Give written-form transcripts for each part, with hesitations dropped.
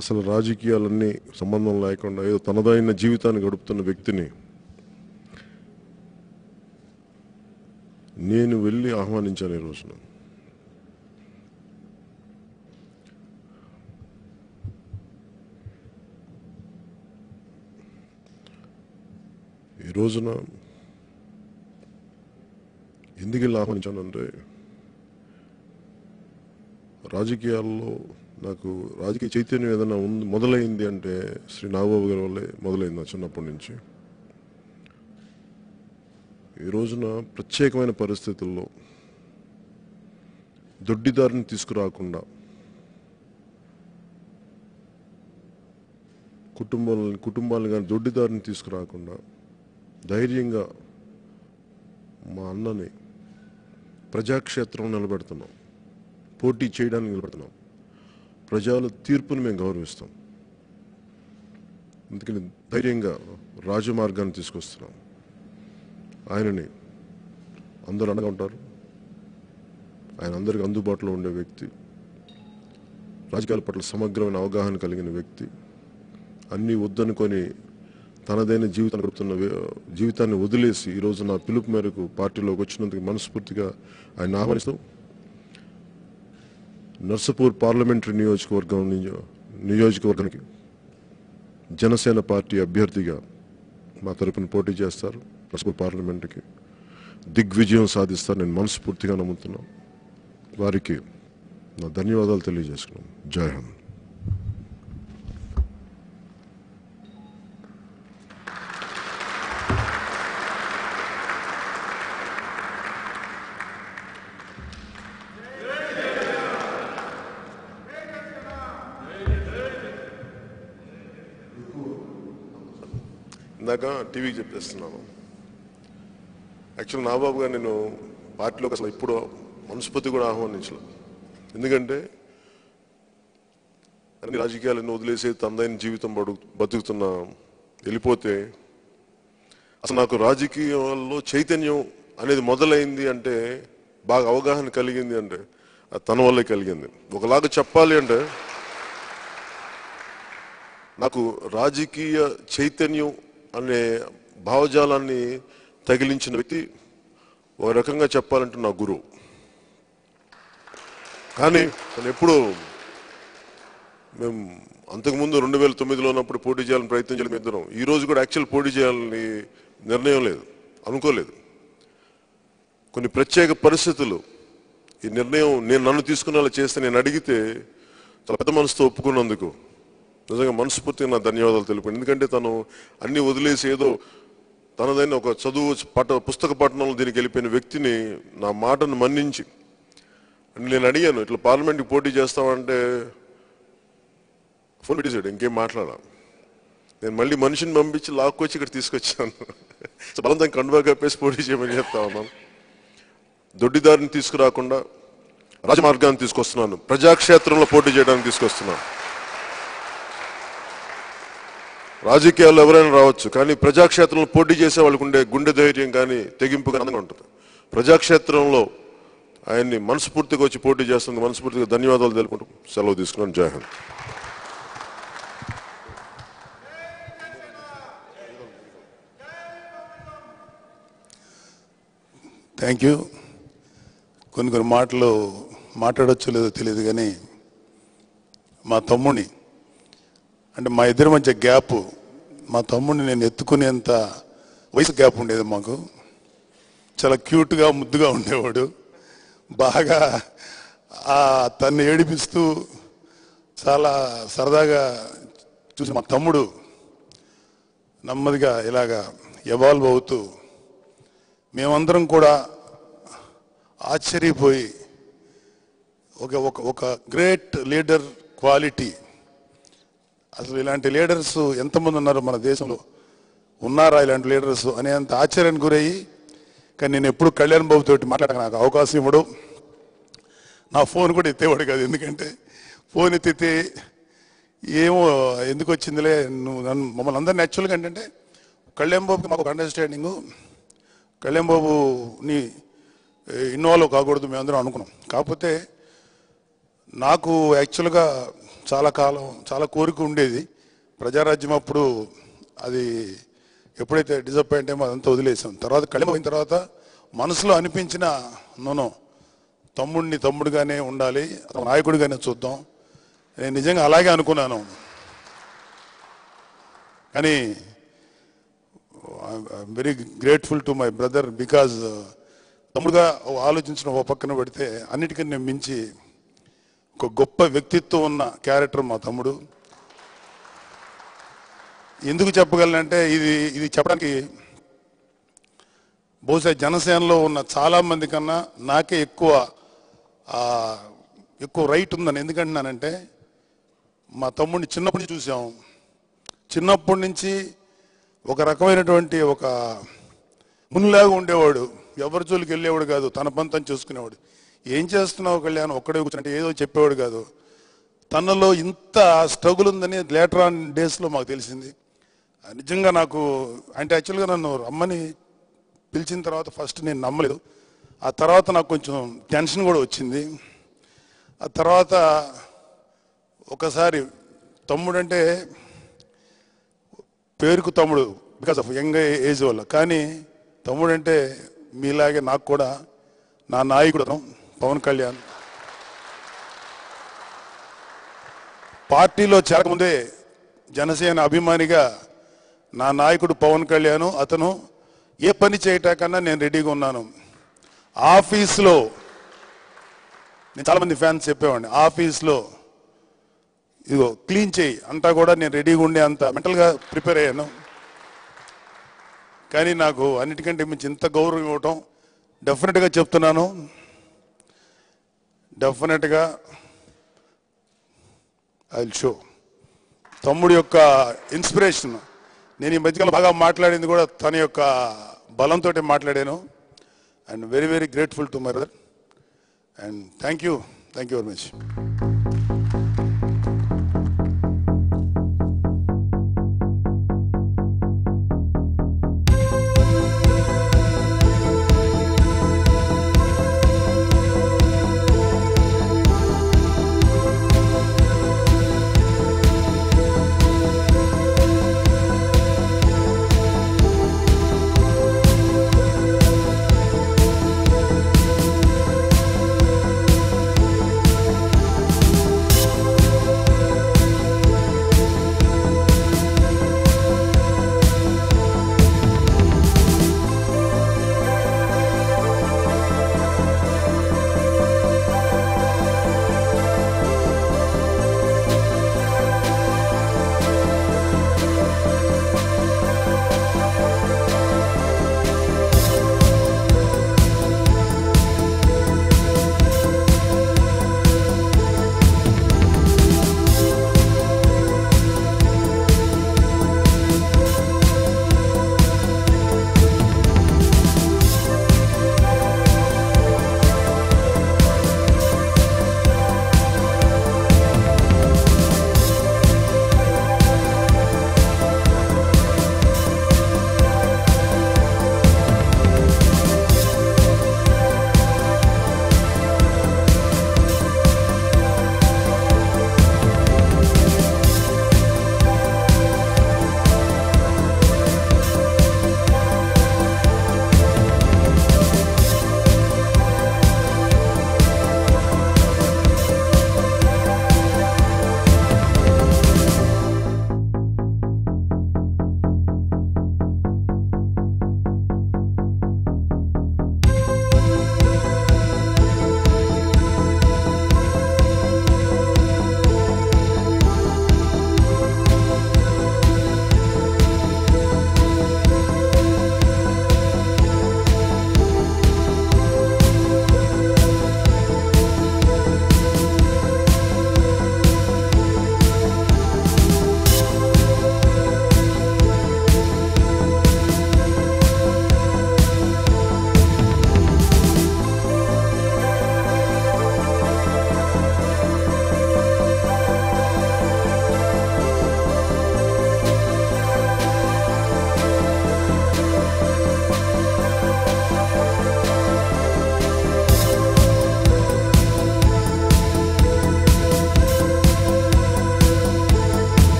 అసలు రాజకీయాలన్నీ సంబంధం లేకుండా ఏదో తనదైన జీవితాన్ని గడుపుతున్న వ్యక్తిని నేను వెళ్ళి ఆహ్వానించాను ఈ రోజున. ఈ రోజున ఎందుకు వెళ్ళి ఆహ్వానించానంటే, రాజకీయాల్లో నాకు రాజకీయ చైతన్యం ఏదైనా మొదలైంది అంటే శ్రీ నాగబాబు గారి వల్లే మొదలైంది నా చిన్నప్పటి నుంచి. ఈ రోజున ప్రత్యేకమైన పరిస్థితుల్లో దొడ్డిదారిని తీసుకురాకుండా కుటుంబాలను కానీ దొడ్డిదారిని తీసుకురాకుండా ధైర్యంగా మా అన్నని ప్రజాక్షేత్రం నిలబెడుతున్నాం, పోటీ చేయడానికి నిలబెడుతున్నాం. ప్రజల తీర్పును మేము గౌరవిస్తాం. అందుకని ధైర్యంగా రాజమార్గాన్ని తీసుకొస్తున్నాం. ఆయనని అందరూ అండగా ఉంటారు. ఆయన అందరికీ అందుబాటులో ఉండే వ్యక్తి, రాజకీయాల పట్ల సమగ్రమైన అవగాహన కలిగిన వ్యక్తి, అన్నీ వద్దనుకొని తనదైన జీవితాన్ని గడుపుతున్న జీవితాన్ని వదిలేసి ఈరోజు నా పిలుపు మేరకు పార్టీలోకి వచ్చినందుకు మనస్ఫూర్తిగా ఆయన ఆహ్వానిస్తాం. నర్సాపూర్ పార్లమెంటరీ నియోజకవర్గానికి జనసేన పార్టీ అభ్యర్థిగా మా తరపున పోటీ చేస్తారు. నర్సాపూర్ పార్లమెంటుకి దిగ్విజయం సాధిస్తారు నేను మనస్ఫూర్తిగా నమ్ముతున్నాను. వారికి నా ధన్యవాదాలు తెలియజేసుకున్నాను. జై హింద్. ఇందాక టీవీకి చెప్పేస్తున్నాను, యాక్చువల్ నాగబాబు గారు నేను పార్టీలోకి అసలు ఇప్పుడు మనస్ఫూర్తి కూడా ఆహ్వానించలేదు. ఎందుకంటే అన్ని రాజకీయాలను వదిలేసి తనదైన జీవితం బతుకుతున్నా వెళ్ళిపోతే అసలు నాకు రాజకీయాల్లో చైతన్యం అనేది మొదలైంది అంటే, బాగా అవగాహన కలిగింది అంటే అది తన వల్లే కలిగింది. ఒకలాగా చెప్పాలి అంటే నాకు రాజకీయ చైతన్యం అనే భావజాలాన్ని తగిలించిన వ్యక్తి ఒక రకంగా చెప్పాలంటే నా గురువు. కానీ తను ఎప్పుడు మేము అంతకుముందు 2009లో ఉన్నప్పుడు పోటీ చేయాలని ప్రయత్నం చేయడం ఇద్దరం. ఈ రోజు కూడా యాక్చువల్ పోటీ చేయాలని నిర్ణయం లేదు, అనుకోలేదు. కొన్ని ప్రత్యేక పరిస్థితులు ఈ నిర్ణయం నన్ను తీసుకునేలా చేస్తే నేను అడిగితే చాలా పెద్ద మనసుతో ఒప్పుకున్నందుకు నిజంగా మనస్ఫూర్తిగా నా ధన్యవాదాలు తెలిపాను. ఎందుకంటే తను అన్ని వదిలేసి ఏదో తనదైన ఒక చదువు పుస్తక పఠనంలో దీనికి వెళ్ళిపోయిన వ్యక్తిని నా మాటను మన్నించి నేను అడిగాను, ఇట్లా పార్లమెంట్కి పోటీ చేస్తామంటే ఫోన్ పెట్టేసాడు, ఇంకేం మాట్లాడా. నేను మళ్ళీ మనిషిని పంపించి లాక్కొచ్చి ఇక్కడ తీసుకొచ్చాను. బలంతం కండువా కప్పేసి పోటీ చేయమని చెప్తా ఉన్నాను. దొడ్డిదారిని తీసుకురాకుండా రాజమార్గాన్ని తీసుకొస్తున్నాను, ప్రజాక్షేత్రంలో పోటీ చేయడానికి తీసుకొస్తున్నాను. రాజకీయాల్లో ఎవరైనా రావచ్చు, కానీ ప్రజాక్షేత్రంలో పోటీ చేసే వాళ్ళకు ఉండే గుండె ధైర్యం కానీ తెగింపు కానీ ఉంటుంది. ప్రజాక్షేత్రంలో ఆయన్ని మనస్ఫూర్తిగా వచ్చి పోటీ చేస్తుంది. మనస్ఫూర్తిగా ధన్యవాదాలు తెలుపుకుంటూ సెలవు తీసుకున్నాను. జై హింద్. Thank you. కొన్ని మాటలు మాట్లాడొచ్చో లేదో తెలియదు, కానీ మా తమ్ముడిని అంటే మా ఇద్దరి మధ్య గ్యాప్, మా తమ్ముడిని నేను ఎత్తుకునేంత వయసు గ్యాప్ ఉండేది మాకు. చాలా క్యూట్గా ముద్దుగా ఉండేవాడు. బాగా తన్ని ఏడిపిస్తూ చాలా సరదాగా చూసి మా తమ్ముడు నెమ్మదిగా ఇలాగా ఎవాల్వ్ అవుతూ మేమందరం కూడా ఆశ్చర్యపోయి ఒక గ్రేట్ లీడర్ క్వాలిటీ, అసలు ఇలాంటి లీడర్స్ ఎంతమంది ఉన్నారు మన దేశంలో, ఉన్నారా ఇలాంటి లీడర్స్ అనేంత ఆశ్చర్యానికి గురయ్యి. కానీ నేను ఎప్పుడు కళ్యాణ్ బాబు తోటి మాట్లాడక నాకు అవకాశం ఇవ్వడు. నా ఫోన్ కూడా ఎత్తేవాడు కాదు, ఎందుకంటే ఫోన్ ఎత్తితే ఏమో ఎందుకు వచ్చిందిలే నువ్వు మమ్మల్ని అందరినీ. యాక్చువల్గా ఏంటంటే కళ్యాణ్ బాబుకి మాకు ఒక అండర్స్టాండింగు, కళ్యాణ్ బాబుని ఇన్వాల్వ్ కాకూడదు మేమందరం అనుకున్నాం. కాకపోతే నాకు యాక్చువల్గా చాలా కాలం చాలా కోరిక ఉండేది ప్రజారాజ్యం. అప్పుడు అది ఎప్పుడైతే డిసప్పాయింట్ అయ్యో అదంతా వదిలేసాం. తర్వాత కళ్యాణ్ అయిన తర్వాత మనసులో అనిపించిన నోనో తమ్ముడిని తమ్ముడుగానే ఉండాలి, నాయకుడిగానే చూద్దాం. నేను నిజంగా అలాగే అనుకున్నాను. కానీ I'm very grateful to my brother, because తమ్ముడుగా ఆలోచించిన ఒక పక్కన పెడితే అన్నిటికన్నా మించి ఒక గొప్ప వ్యక్తిత్వం ఉన్న క్యారెక్టర్ మా తమ్ముడు. ఎందుకు చెప్పగలనంటే ఇది చెప్పడానికి బహుశా జనసేనలో ఉన్న చాలామంది కన్నా నాకే ఎక్కువ రైట్ ఉందని. ఎందుకంటున్నానంటే మా తమ్ముడిని చిన్నప్పటి నుంచి చూసాం. చిన్నప్పటి నుంచి ఒక రకమైనటువంటి ఒక మునిలాగా ఉండేవాడు, ఎవరి జోలికి వెళ్ళేవాడు కాదు, తన పని తను చేసుకునేవాడు. ఏం చేస్తున్నావు కళ్యాణ్ ఒక్కడే కూర్చుంటే ఏదో చెప్పేవాడు కాదు. తనలో ఇంత స్ట్రగుల్ ఉందని లేటర్ ఆన్ డేస్లో మాకు తెలిసింది. నిజంగా నాకు అంటే యాక్చువల్గా నన్ను రమ్మని పిలిచిన తర్వాత ఫస్ట్ నేను నమ్మలేదు. ఆ తర్వాత నాకు కొంచెం టెన్షన్ కూడా వచ్చింది. ఆ తర్వాత ఒకసారి తమ్ముడు అంటే పేరుకు తమ్ముడు బికాస్ ఆఫ్ యంగ్ ఏజ్ వల్ల, కానీ తమ్ముడు అంటే మీలాగే నాకు కూడా నా నాయకుడు పవన్ కళ్యాణ్. పార్టీలో చేరకముందే జనసేన అభిమానిగా నా నాయకుడు పవన్ కళ్యాణ్, అతను ఏ పని చేయటాకన్నా నేను రెడీగా ఉన్నాను. ఆఫీస్లో నేను చాలామంది ఫ్యాన్స్ చెప్పేవాడిని, ఆఫీస్లో ఇదిగో క్లీన్ చేయి అంతా కూడా నేను రెడీగా ఉండే అంత మెంటల్గా ప్రిపేర్ అయ్యాను. కానీ నాకు అన్నిటికంటే మించి ఇంత గౌరవం ఇవ్వటం డెఫినెట్గా చెప్తున్నాను, డెఫినెట్గా ఐ విల్ షో. తమ్ముడి యొక్క ఇన్స్పిరేషన్ నేను ఈ మధ్యకాలం బాగా మాట్లాడింది కూడా తన యొక్క బలంతో మాట్లాడాను. and very, very grateful to my brother. And thank you very much.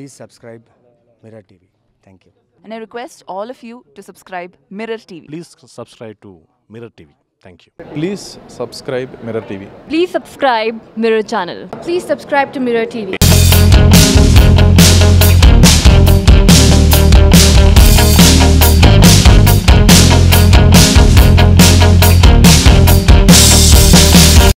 Please subscribe Mirror TV. Thank you. And I request all of you to subscribe Mirror TV. Please subscribe to Mirror TV. Thank you. Please subscribe Mirror TV. Please subscribe Mirror channel. Please subscribe to Mirror TV.